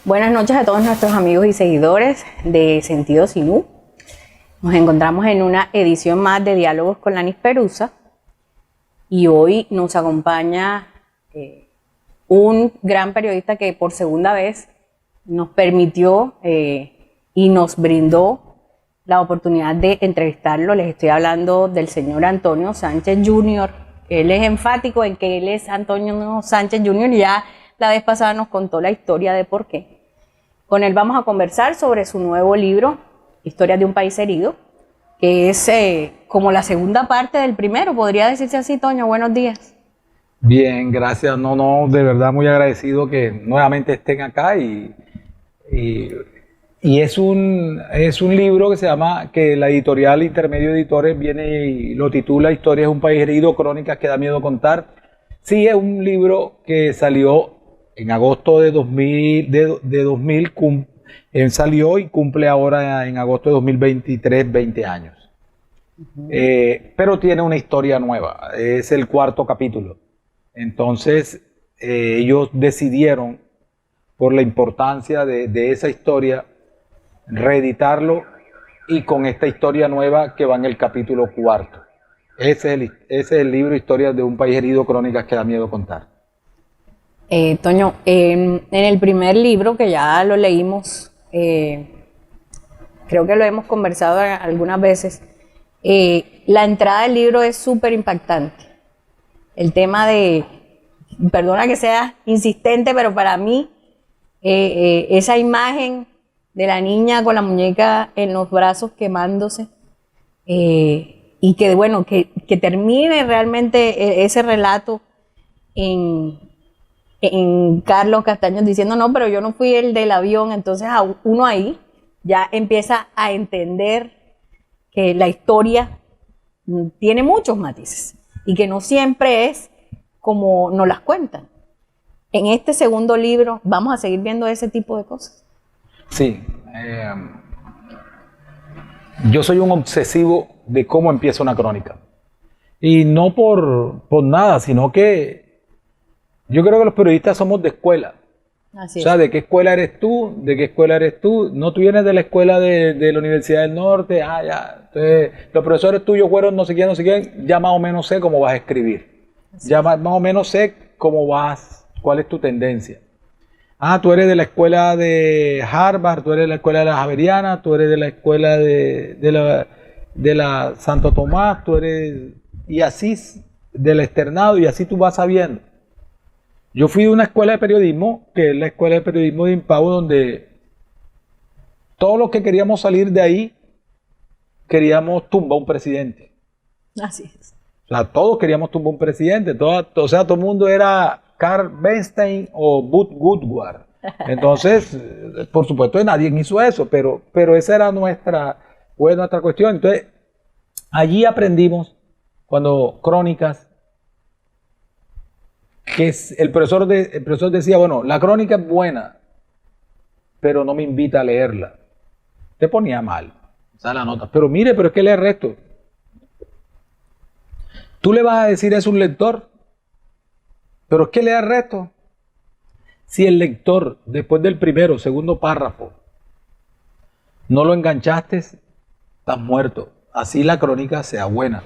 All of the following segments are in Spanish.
Buenas noches a todos nuestros amigos y seguidores de Sentido Sin U. Nos encontramos en una edición más de Diálogos con Lanis Perusa y hoy nos acompaña un gran periodista que por segunda vez nos permitió y nos brindó la oportunidad de entrevistarlo. Les estoy hablando del señor Antonio Sánchez Jr. Él es enfático en que él es Antonio Sánchez Jr. Ya la vez pasada nos contó la historia de por qué. Con él vamos a conversar sobre su nuevo libro, Historias de un país herido, que es como la segunda parte del primero, podría decirse así. Toño, buenos días. Bien, gracias. No, de verdad muy agradecido que nuevamente estén acá y es un libro que se llama, que la editorial Intermedio Editores viene y lo titula Historias de un país herido, crónicas que da miedo contar. Sí, es un libro que salió en agosto de 2000, salió y cumple ahora en agosto de 2023 20 años. Pero tiene una historia nueva, es el cuarto capítulo. Entonces ellos decidieron, por la importancia de esa historia, reeditarlo y con esta historia nueva que va en el capítulo cuarto. Ese es el libro Historias de un país herido, crónicas que da miedo contar. Toño, en el primer libro, que ya lo leímos, creo que lo hemos conversado algunas veces, la entrada del libro es súper impactante. El tema de, perdona que sea insistente, pero para mí esa imagen de la niña con la muñeca en los brazos quemándose, y que bueno, que termine realmente ese relato en Carlos Castaños diciendo no, pero yo no fui el del avión. Entonces uno ahí ya empieza a entender que la historia tiene muchos matices y que no siempre es como nos las cuentan. En este segundo libro vamos a seguir viendo ese tipo de cosas. Sí, yo soy un obsesivo de cómo empieza una crónica. Y no por nada, sino que yo creo que los periodistas somos de escuela. Así o sea, es. ¿de qué escuela eres tú? ¿De qué escuela eres tú? No, tú vienes de la escuela de la Universidad del Norte. Ya. Entonces, los profesores tuyos fueron no sé quién. Ya más o menos sé cómo vas a escribir. Ya más o menos sé cómo vas, cuál es tu tendencia. Tú eres de la escuela de Harvard, tú eres de la escuela de la Javeriana, tú eres de la escuela de la Santo Tomás, tú eres, y así, del externado, y así tú vas sabiendo. Yo fui de una escuela de periodismo, que es la escuela de periodismo de Impau, donde todos los que queríamos salir de ahí, queríamos tumbar un presidente. Así es. O sea, todos queríamos tumbar un presidente, todo el mundo era Carl Bernstein o Bud Woodward. Entonces, por supuesto, nadie hizo eso, pero esa era nuestra cuestión. Entonces, allí aprendimos, cuando crónicas, que el profesor decía, bueno, la crónica es buena, pero no me invita a leerla. Te ponía mal, o sea, la nota. Pero mire, pero es que lee el resto. Tú le vas a decir eso a un lector, pero es que lea el resto. Si el lector, después del primero, segundo párrafo, no lo enganchaste, estás muerto. Así la crónica sea buena.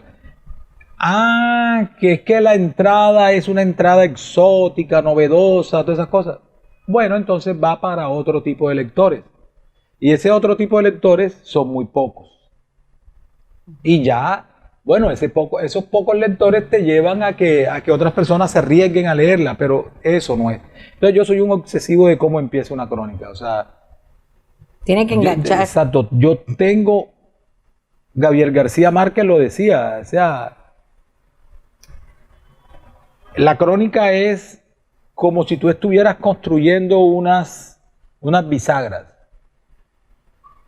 Que es que la entrada es una entrada exótica, novedosa, todas esas cosas. Bueno, entonces va para otro tipo de lectores. Y ese otro tipo de lectores son muy pocos. Y ya, bueno, esos pocos lectores te llevan a que otras personas se arriesguen a leerla, pero eso no es. Entonces yo soy un obsesivo de cómo empieza una crónica. O sea, tiene que enganchar. Exacto. Yo tengo, Gabriel García Márquez lo decía, o sea, la crónica es como si tú estuvieras construyendo unas bisagras.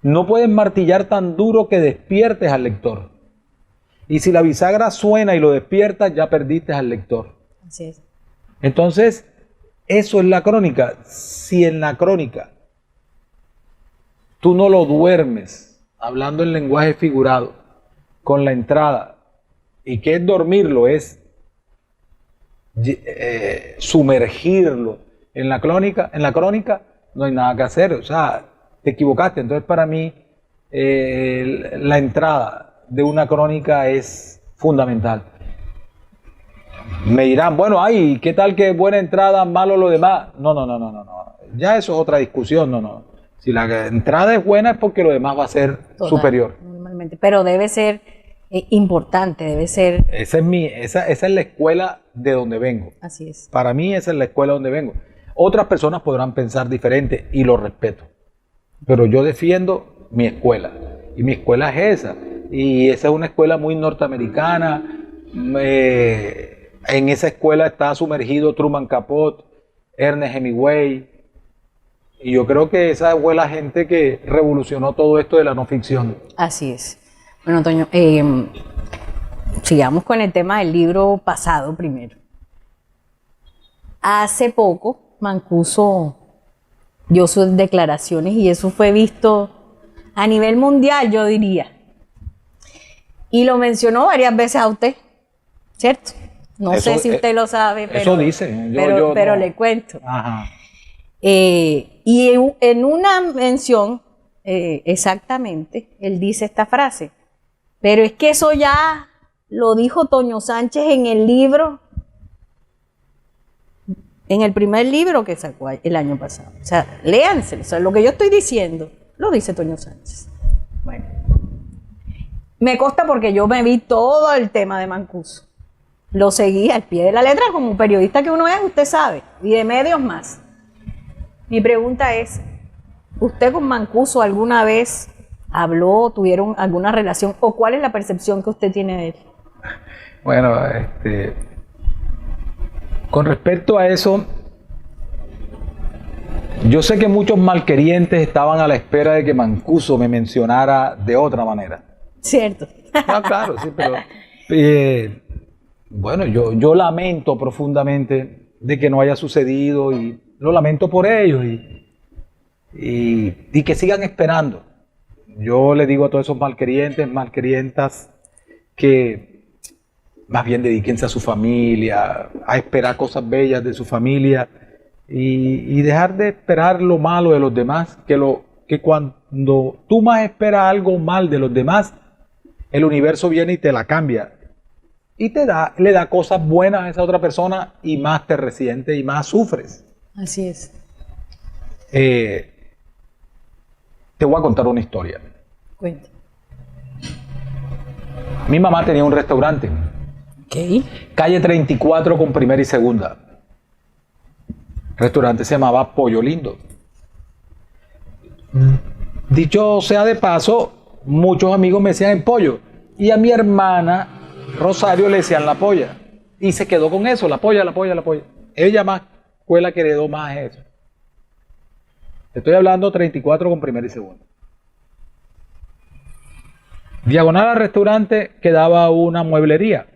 No puedes martillar tan duro que despiertes al lector. Y si la bisagra suena y lo despiertas, ya perdiste al lector. Así es. Entonces, eso es la crónica. Si en la crónica tú no lo duermes, hablando en lenguaje figurado, con la entrada, ¿y qué es dormirlo? Es sumergirlo en la crónica, no hay nada que hacer, o sea, te equivocaste. Entonces para mí la entrada de una crónica es fundamental. Me dirán, bueno, ay, ¿qué tal que buena entrada, malo lo demás? No, no, no, no, no, no. Ya eso es otra discusión, no, no. Si la entrada es buena es porque lo demás va a ser superior. Normalmente, pero debe ser importante, debe ser... Esa es la escuela de donde vengo. Así es. Para mí esa es la escuela donde vengo. Otras personas podrán pensar diferente y lo respeto. Pero yo defiendo mi escuela. Y mi escuela es esa. Y esa es una escuela muy norteamericana. En esa escuela está sumergido Truman Capote, Ernest Hemingway. Y yo creo que esa fue la gente que revolucionó todo esto de la no ficción. Así es. Bueno, Toño, sigamos con el tema del libro pasado primero. Hace poco, Mancuso dio sus declaraciones y eso fue visto a nivel mundial, yo diría. Y lo mencionó varias veces a usted, ¿cierto? No sé si usted lo sabe, pero, eso dice. Pero no. le cuento. Ajá. Y en una mención, exactamente, él dice esta frase. Pero es que eso ya lo dijo Toño Sánchez en el libro, en el primer libro que sacó el año pasado. O sea, léanselo. O sea, lo que yo estoy diciendo, lo dice Toño Sánchez. Bueno. Me consta porque yo me vi todo el tema de Mancuso. Lo seguí al pie de la letra como un periodista que uno es, usted sabe, y de medios más. Mi pregunta es, ¿usted con Mancuso alguna vez habló, tuvieron alguna relación, o cuál es la percepción que usted tiene de él? Bueno, con respecto a eso, yo sé que muchos malquerientes estaban a la espera de que Mancuso me mencionara de otra manera. Cierto. Ah, claro, sí, pero bueno, yo lamento profundamente de que no haya sucedido y lo lamento por ellos y que sigan esperando. Yo le digo a todos esos malquerientes, malquerientas, que más bien dedíquense a su familia, a esperar cosas bellas de su familia y dejar de esperar lo malo de los demás, que cuando tú más esperas algo mal de los demás, el universo viene y te la cambia y le da cosas buenas a esa otra persona y más te resiente y más sufres. Así es. Te voy a contar una historia. Cuenta. Mi mamá tenía un restaurante. Okay. Calle 34 con primera y segunda. El restaurante se llamaba Pollo Lindo. Dicho sea de paso, muchos amigos me decían el pollo. Y a mi hermana Rosario le decían la polla. Y se quedó con eso, la polla, la polla, la polla. Ella más fue la que heredó más eso. Estoy hablando 34 con primera y segunda. Diagonal al restaurante quedaba una mueblería.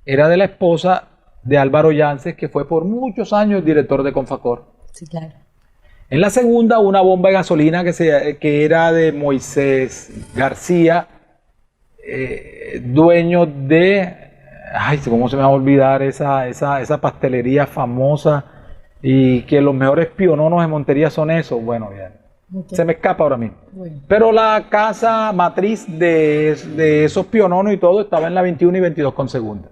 Era de la esposa de Álvaro Yances, que fue por muchos años director de Confacor. Sí, claro. En la segunda, una bomba de gasolina que era de Moisés García, dueño de... Ay, ¿cómo se me va a olvidar esa pastelería famosa? Y que los mejores piononos de Montería son esos. Bueno, bien. Okay. Se me escapa ahora mismo. Bueno. Pero la casa matriz de esos piononos y todo estaba en la 21 y 22 con segunda.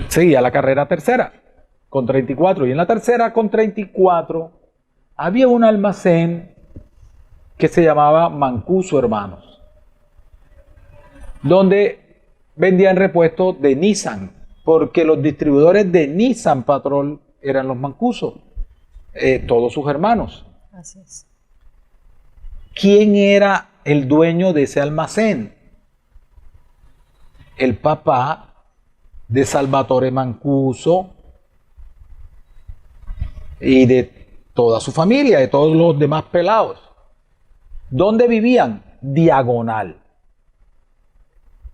Seguía la carrera tercera con 34. Y en la tercera con 34 había un almacén que se llamaba Mancuso Hermanos, donde vendían repuestos de Nissan, porque los distribuidores de Nissan Patrol eran los Mancuso, todos sus hermanos. Así es. ¿Quién era el dueño de ese almacén? El papá de Salvatore Mancuso y de toda su familia, de todos los demás pelados. ¿Dónde vivían? Diagonal.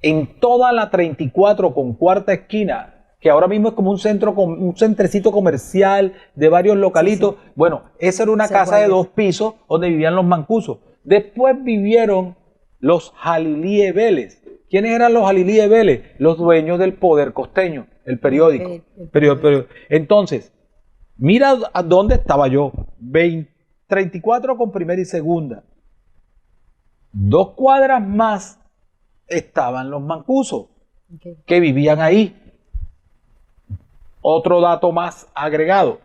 En toda la 34 con cuarta esquina, que ahora mismo es como un centrecito comercial de varios localitos. Sí, sí. Bueno, esa era una casa de 2 pisos donde vivían los Mancusos. Después vivieron los Jalilíe Vélez. ¿Quiénes eran los Jalilíe Vélez? Los dueños del Poder Costeño, el periódico. Periódico. Entonces, Mira a dónde estaba yo. 34 con primera y segunda. 2 cuadras más estaban los mancusos que vivían ahí. Otro dato más agregado.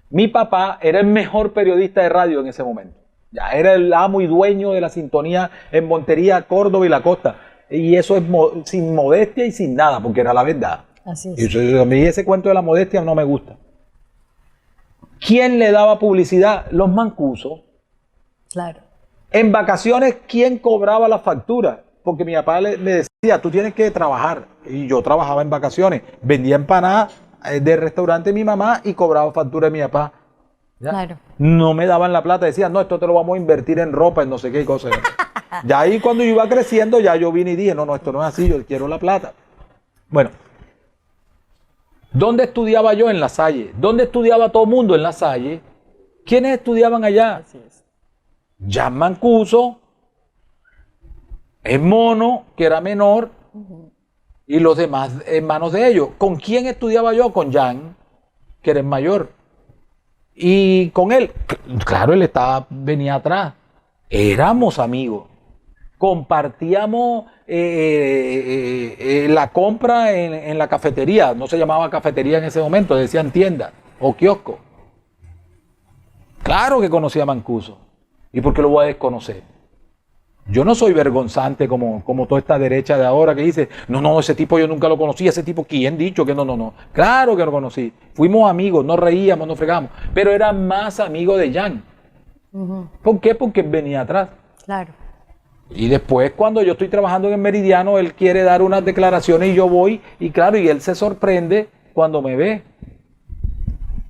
Mi papá era el mejor periodista de radio en ese momento. Ya era el amo y dueño de la sintonía en Montería, Córdoba y la costa. Y eso es sin modestia y sin nada, porque era la verdad. Así es. Y a mí ese cuento de la modestia no me gusta. ¿Quién le daba publicidad? Los mancusos. Claro. En vacaciones, ¿quién cobraba la factura? Porque mi papá le decía, tú tienes que trabajar. Y yo trabajaba en vacaciones. Vendía empanadas del restaurante de mi mamá y cobraba factura de mi papá. ¿Ya? Claro. No me daban la plata. Decían, no, esto te lo vamos a invertir en ropa, en no sé qué cosas. Ya ahí cuando yo iba creciendo, ya yo vine y dije, no, esto no es así, yo quiero la plata. Bueno. ¿Dónde estudiaba yo? En La Salle. ¿Dónde estudiaba todo el mundo? En La Salle. ¿Quiénes estudiaban allá? Así es. Jan Mancuso, el mono, que era menor, y los demás hermanos de ellos. ¿Con quién estudiaba yo? Con Jan, que era el mayor. Y con él, claro, él venía atrás. Éramos amigos. Compartíamos la compra en la cafetería. No se llamaba cafetería en ese momento, decían tienda o kiosco. Claro que conocía a Mancuso. ¿Y por qué lo voy a desconocer? Yo no soy vergonzante como toda esta derecha de ahora que dice, no, ese tipo yo nunca lo conocí, ese tipo, ¿quién dicho que no? Claro que lo conocí. Fuimos amigos, nos reíamos, nos fregamos, pero era más amigo de Jan. ¿Por qué? Porque venía atrás. Claro. Y después cuando yo estoy trabajando en el Meridiano, él quiere dar unas declaraciones y yo voy, y claro, y él se sorprende cuando me ve.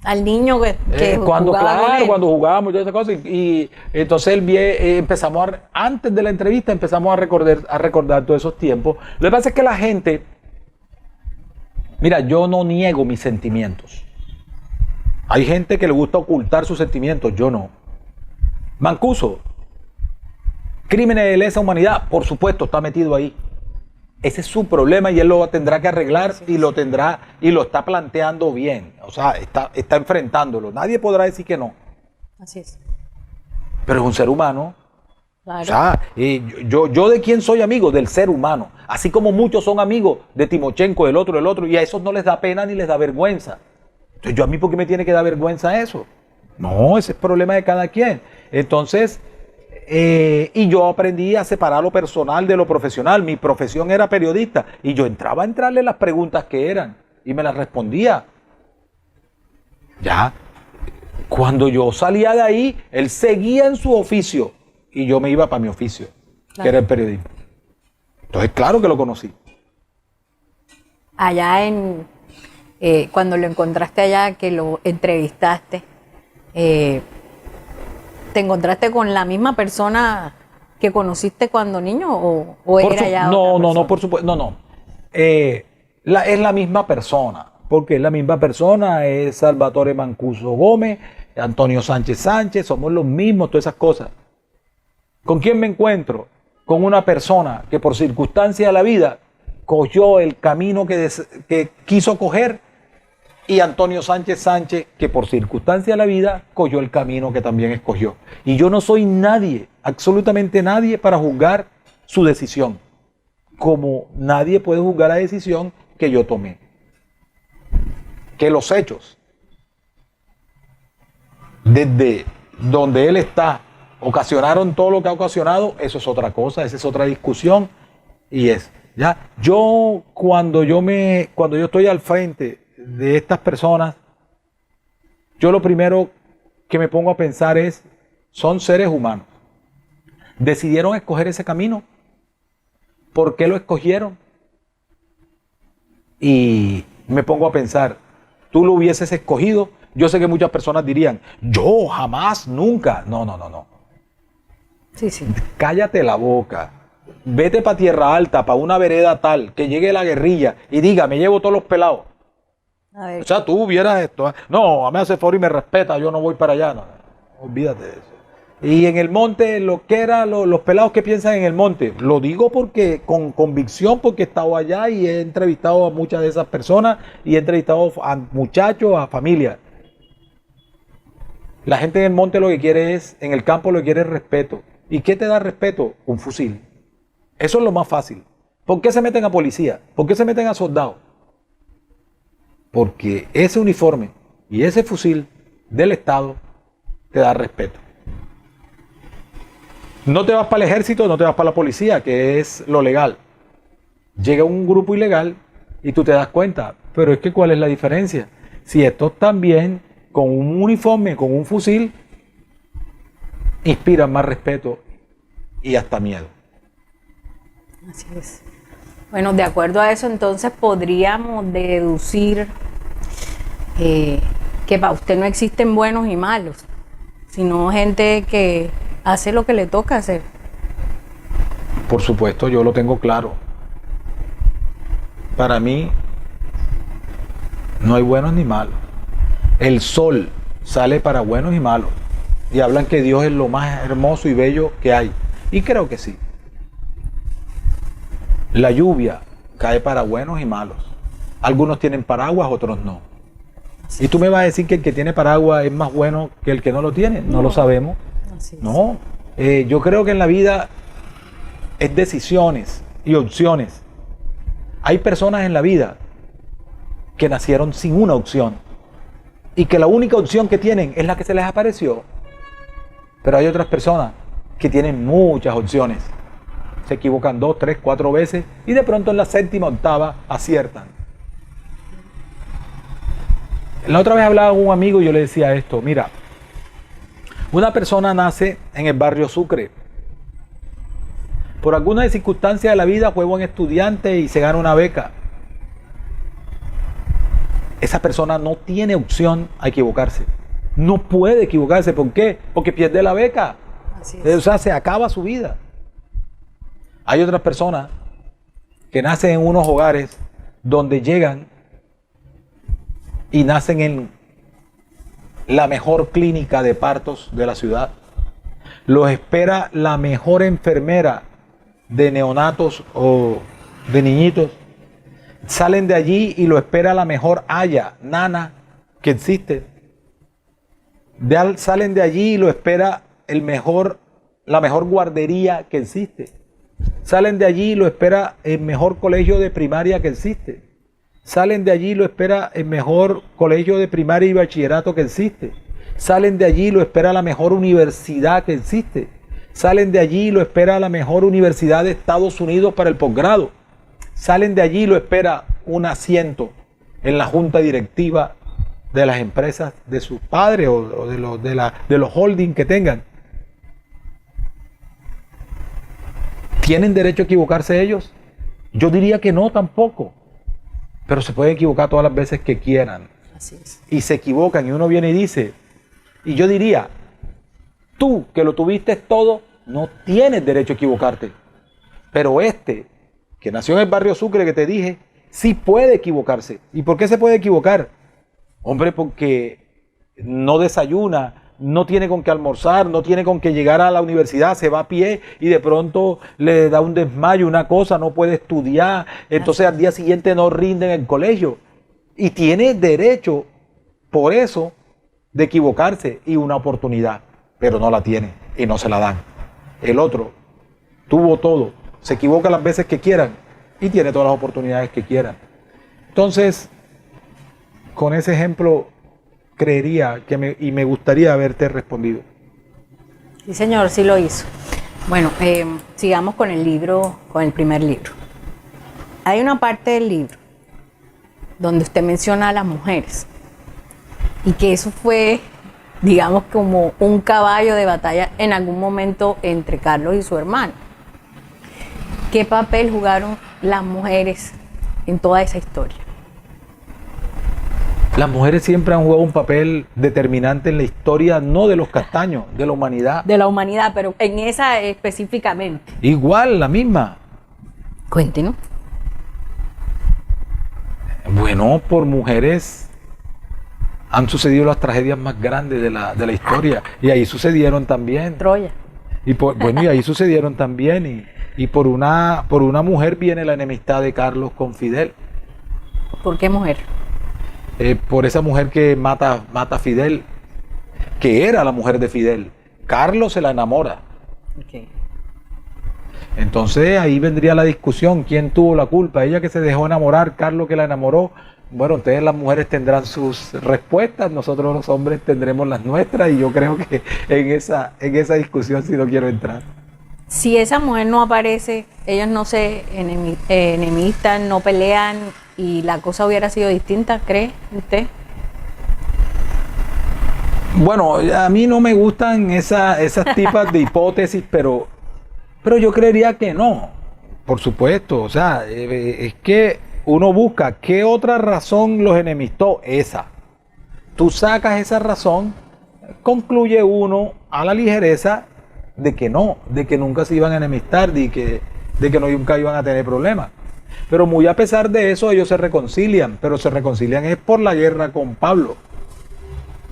Al niño que cuando jugaba con él. cuando jugábamos y todas esas cosas, y entonces él empezamos antes de la entrevista empezamos a recordar todos esos tiempos. Lo que pasa es que la gente, mira, yo no niego mis sentimientos. Hay gente que le gusta ocultar sus sentimientos, yo no. Mancuso, crímenes de lesa humanidad, por supuesto, está metido ahí. Ese es su problema y él lo tendrá que arreglar y lo está planteando bien. O sea, está enfrentándolo. Nadie podrá decir que no. Así es. Pero es un ser humano. Claro. O sea, yo de quién soy amigo, del ser humano. Así como muchos son amigos de Timochenko, del otro, y a esos no les da pena ni les da vergüenza. Entonces, ¿a mí por qué me tiene que dar vergüenza eso? No, ese es el problema de cada quien. Entonces, y yo aprendí a separar lo personal de lo profesional. Mi profesión era periodista y yo entraba a entrarle las preguntas que eran y me las respondía. Ya, cuando yo salía de ahí, él seguía en su oficio y yo me iba para mi oficio, claro, que era el periodismo. Entonces, claro que lo conocí. Allá cuando lo encontraste allá, que lo entrevistaste, ¿te encontraste con la misma persona que conociste cuando niño o era ya otra persona? No, por supuesto, no. Es la misma persona, porque es la misma persona, es Salvatore Mancuso Gómez, Antonio Sánchez Sánchez, somos los mismos, todas esas cosas. ¿Con quién me encuentro? Con una persona que por circunstancia de la vida cogió el camino que quiso coger, y Antonio Sánchez Sánchez, que por circunstancia de la vida cogió el camino que también escogió. Y yo no soy nadie, absolutamente nadie, para juzgar su decisión, como nadie puede juzgar la decisión que yo tomé. Que los hechos, desde donde él está, ocasionaron todo lo que ha ocasionado, eso es otra cosa, esa es otra discusión. Y ya, cuando yo estoy al frente de estas personas, yo lo primero que me pongo a pensar es, son seres humanos. ¿Decidieron escoger ese camino? ¿Por qué lo escogieron? Y me pongo a pensar, ¿tú lo hubieses escogido? Yo sé que muchas personas dirían, yo jamás, nunca. No. Sí. Cállate la boca. Vete para Tierra Alta, para una vereda tal, que llegue la guerrilla y diga, me llevo todos los pelados. A ver. O sea, tú vieras esto. No, me hace favor y me respeta, yo no voy para allá. No, olvídate de eso. Y en el monte, lo que era, los pelados que piensan en el monte, lo digo porque con convicción, porque he estado allá y he entrevistado a muchas de esas personas y he entrevistado a muchachos, a familias. La gente en el monte lo que quiere es, en el campo lo que quiere es respeto. ¿Y qué te da respeto? Un fusil. Eso es lo más fácil. ¿Por qué se meten a policía? ¿Por qué se meten a soldados? Porque ese uniforme y ese fusil del Estado te da respeto. No te vas para el ejército, no te vas para la policía, que es lo legal. Llega un grupo ilegal y tú te das cuenta, pero es que ¿cuál es la diferencia? Si estos también con un uniforme, con un fusil, inspiran más respeto y hasta miedo. Así es. Bueno, de acuerdo a eso, entonces podríamos deducir que para usted no existen buenos y malos, sino gente que hace lo que le toca hacer. Por supuesto, yo lo tengo claro. Para mí, no hay buenos ni malos. El sol sale para buenos y malos. Y hablan que Dios es lo más hermoso y bello que hay. Y creo que sí. La lluvia cae para buenos y malos. Algunos tienen paraguas, otros no. Y tú me vas a decir que el que tiene paraguas es más bueno que el que no lo tiene. No lo sabemos. No. Yo creo que en la vida es decisiones y opciones. Hay personas en la vida que nacieron sin una opción y que la única opción que tienen es la que se les apareció. Pero hay otras personas que tienen muchas opciones. Se equivocan 2, 3, 4 veces y de pronto en la séptima, octava aciertan. La otra vez hablaba con un amigo y yo le decía esto, mira, una persona nace en el barrio Sucre. Por alguna circunstancia de la vida fue buen estudiante y se gana una beca. Esa persona no tiene opción a equivocarse. No puede equivocarse. ¿Por qué? Porque pierde la beca. O sea, se acaba su vida. Hay otras personas que nacen en unos hogares donde llegan y nacen en la mejor clínica de partos de la ciudad. Los espera la mejor enfermera de neonatos o de niñitos. Salen de allí y lo espera la mejor aya, nana, que existe. Salen de allí y lo espera la mejor guardería que existe. Salen de allí y lo espera el mejor colegio de primaria que existe. Salen de allí y lo espera el mejor colegio de primaria y bachillerato que existe. Salen de allí y lo espera la mejor universidad que existe. Salen de allí y lo espera la mejor universidad de Estados Unidos para el posgrado. Salen de allí y lo espera un asiento en la junta directiva de las empresas de sus padres o de los holdings que tengan. ¿Tienen derecho a equivocarse ellos? Yo diría que no tampoco. Pero se pueden equivocar todas las veces que quieran. Así es. Y se equivocan y uno viene y dice, y yo diría, tú que lo tuviste todo, no tienes derecho a equivocarte. Pero que nació en el barrio Sucre que te dije, sí puede equivocarse. ¿Y por qué se puede equivocar? Hombre, porque no desayuna, no tiene con qué almorzar, no tiene con qué llegar a la universidad, se va a pie y de pronto le da un desmayo, una cosa, no puede estudiar, entonces al día siguiente no rinde en el colegio. Y tiene derecho, por eso, de equivocarse y una oportunidad, pero no la tiene y no se la dan. El otro tuvo todo, se equivoca las veces que quieran y tiene todas las oportunidades que quieran. Entonces, con ese ejemplo, creería que me gustaría haberte respondido. Sí, señor, sí lo hizo. Bueno, sigamos con el libro, con el primer libro. Hay una parte del libro donde usted menciona a las mujeres y que eso fue, digamos, como un caballo de batalla en algún momento entre Carlos y su hermano. ¿Qué papel jugaron las mujeres en toda esa historia? Las mujeres siempre han jugado un papel determinante en la historia, no de los castaños, de la humanidad. De la humanidad, pero en esa específicamente. Igual, la misma. Cuéntenos. Bueno, por mujeres han sucedido las tragedias más grandes de la historia. Y ahí sucedieron también. Troya. Y ahí sucedieron también. Y por una mujer viene la enemistad de Carlos con Fidel. ¿Por qué mujer? Por esa mujer que mata a Fidel. que era la mujer de Fidel. Carlos se la enamora. Okay. Entonces ahí vendría la discusión, ¿quién tuvo la culpa? Ella que se dejó enamorar, Carlos que la enamoró. Bueno, ustedes las mujeres tendrán sus respuestas, nosotros los hombres tendremos las nuestras, y yo creo que en esa discusión sí no quiero entrar. Si esa mujer no aparece, ellos no se enemistan, no pelean y la cosa hubiera sido distinta, ¿cree usted? Bueno, a mí no me gustan esas tipas de hipótesis, pero yo creería que no, por supuesto. O sea, es que uno busca qué otra razón los enemistó, esa. Tú sacas esa razón, concluye uno a la ligereza de que no, de que nunca se iban a enemistar, de que nunca iban a tener problemas. Pero muy a pesar de eso, ellos se reconcilian, pero se reconcilian es por la guerra con Pablo.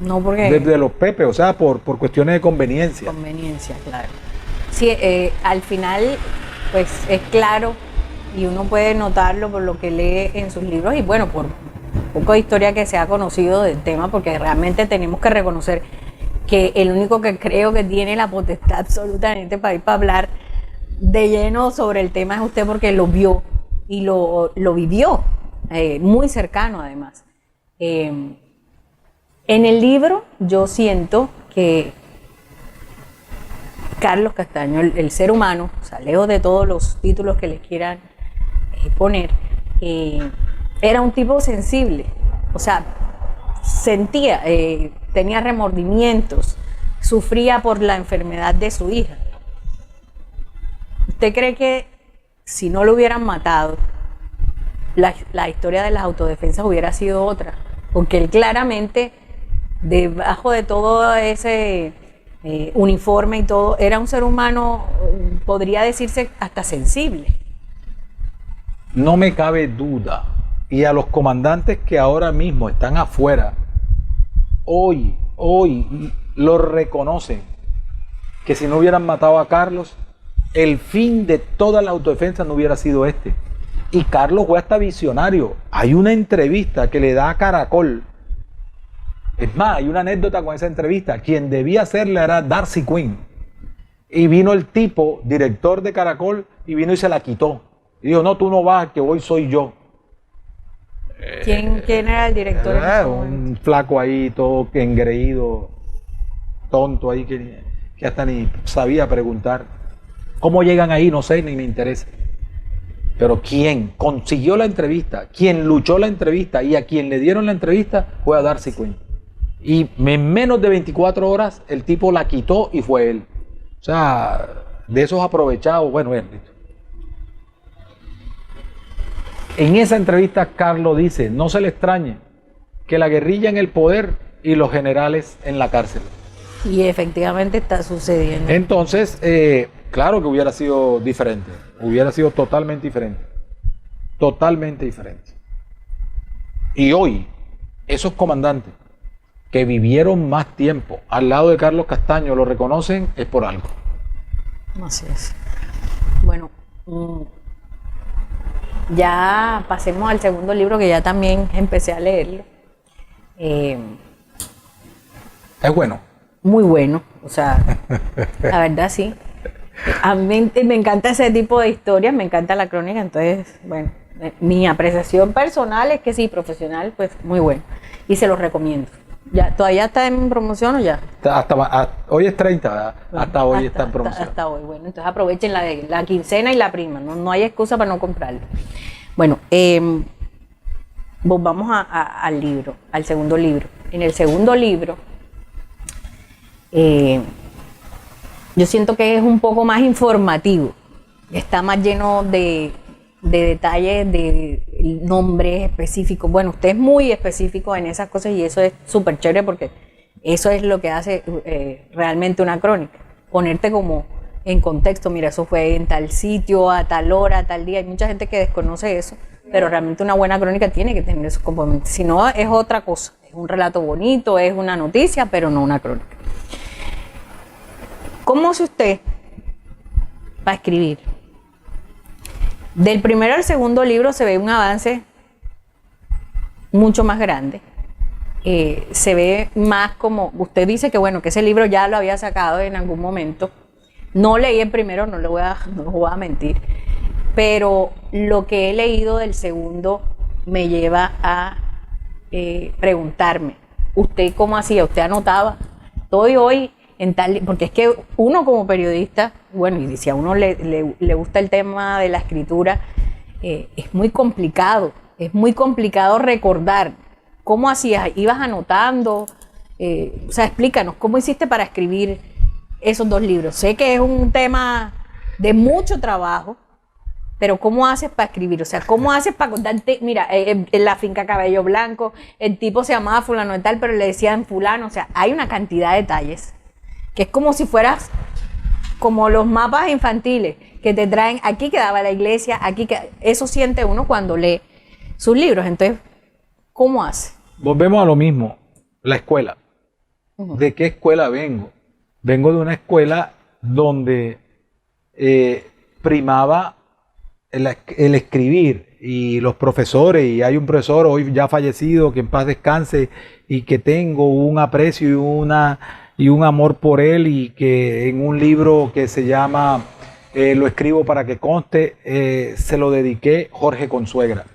No porque... Desde los Pepe, o sea, por cuestiones de conveniencia. Conveniencia, claro. Sí, al final, pues es claro, y uno puede notarlo por lo que lee en sus libros, y bueno, por un poco de historia que se ha conocido del tema, porque realmente tenemos que reconocer que el único que creo que tiene la potestad absolutamente para ir para hablar de lleno sobre el tema es usted, porque lo vio y lo vivió, muy cercano además. En el libro yo siento que Carlos Castaño, el ser humano, o sea, lejos de todos los títulos que les quieran poner, era un tipo sensible, o sea, sentía, tenía remordimientos, sufría por la enfermedad de su hija. ¿Usted cree que si no lo hubieran matado, la historia de las autodefensas hubiera sido otra? Porque él claramente, debajo de todo ese uniforme y todo, era un ser humano, podría decirse hasta sensible. No me cabe duda. Y a los comandantes que ahora mismo están afuera, hoy lo reconocen, que si no hubieran matado a Carlos, el fin de toda la autodefensa no hubiera sido este. Y Carlos fue hasta visionario. Hay una entrevista que le da a Caracol. Es más, hay una anécdota con esa entrevista. Quien debía hacerla era Darcy Quinn. Y vino el tipo, director de Caracol, y vino y se la quitó. Y dijo, no, tú no vas, que hoy soy yo. ¿Quién era el director? Un flaco ahí, todo engreído, tonto ahí, que hasta ni sabía preguntar. ¿Cómo llegan ahí? No sé, ni me interesa. Pero quien consiguió la entrevista, quien luchó la entrevista y a quien le dieron la entrevista fue a Darcy Quinn. Y en menos de 24 horas el tipo la quitó y fue él. O sea, de esos aprovechados, bueno, listo. En esa entrevista Carlos dice, no se le extrañe que la guerrilla en el poder y los generales en la cárcel. Y efectivamente está sucediendo. Entonces, claro que hubiera sido diferente, hubiera sido totalmente diferente. Totalmente diferente. Y hoy, esos comandantes que vivieron más tiempo al lado de Carlos Castaño lo reconocen, es por algo. Así es. Bueno, ya pasemos al segundo libro, que ya también empecé a leerlo. Es bueno. Muy bueno, o sea, la verdad sí. A mí me encanta ese tipo de historias, me encanta la crónica, entonces, bueno, mi apreciación personal es que sí, profesional, pues muy bueno. Y se los recomiendo. ¿Ya, ¿Todavía está en promoción o ya? Hoy es 30, ¿verdad? Bueno, hasta hoy está en promoción. Hasta hoy, bueno, entonces aprovechen la quincena y la prima, no hay excusa para no comprarlo. Bueno, volvamos al libro, al segundo libro. En el segundo libro, yo siento que es un poco más informativo, está más lleno de detalles, de nombres específicos. Bueno, usted es muy específico en esas cosas y eso es súper chévere, porque eso es lo que hace realmente una crónica, ponerte como en contexto. Mira, eso fue en tal sitio, a tal hora, a tal día. Hay mucha gente que desconoce eso, pero realmente una buena crónica tiene que tener esos componentes. Si no, es otra cosa, es un relato bonito, es una noticia, pero no una crónica. ¿Cómo hace usted para escribir? Del primero al segundo libro se ve un avance mucho más grande. se ve más como, usted dice que bueno, que ese libro ya lo había sacado en algún momento. No leí el primero, no lo voy a mentir, pero lo que he leído del segundo me lleva a preguntarme, ¿usted cómo hacía? ¿Usted anotaba? Estoy hoy en tal... Porque es que uno como periodista, bueno, y si a uno le gusta el tema de la escritura, es muy complicado recordar. ¿Cómo hacías? ¿Ibas anotando? O sea, explícanos, ¿cómo hiciste para escribir esos 2 libros? Sé que es un tema de mucho trabajo, pero ¿cómo haces para escribir? O sea, ¿cómo haces para contarte? Mira, en la finca Cabello Blanco, el tipo se llamaba fulano de tal, pero le decían fulano. O sea, hay una cantidad de detalles que es como si fueras como los mapas infantiles que te traen, aquí quedaba la iglesia, aquí quedaba. Eso siente uno cuando lee sus libros. Entonces, ¿cómo hace? Volvemos a lo mismo, la escuela. ¿De qué escuela vengo? Vengo de una escuela donde primaba el escribir, y los profesores, y hay un profesor hoy ya fallecido, que en paz descanse, y que tengo un aprecio y un amor por él, y que en un libro que se llama Lo escribo para que conste, se lo dediqué, Jorge Consuegra.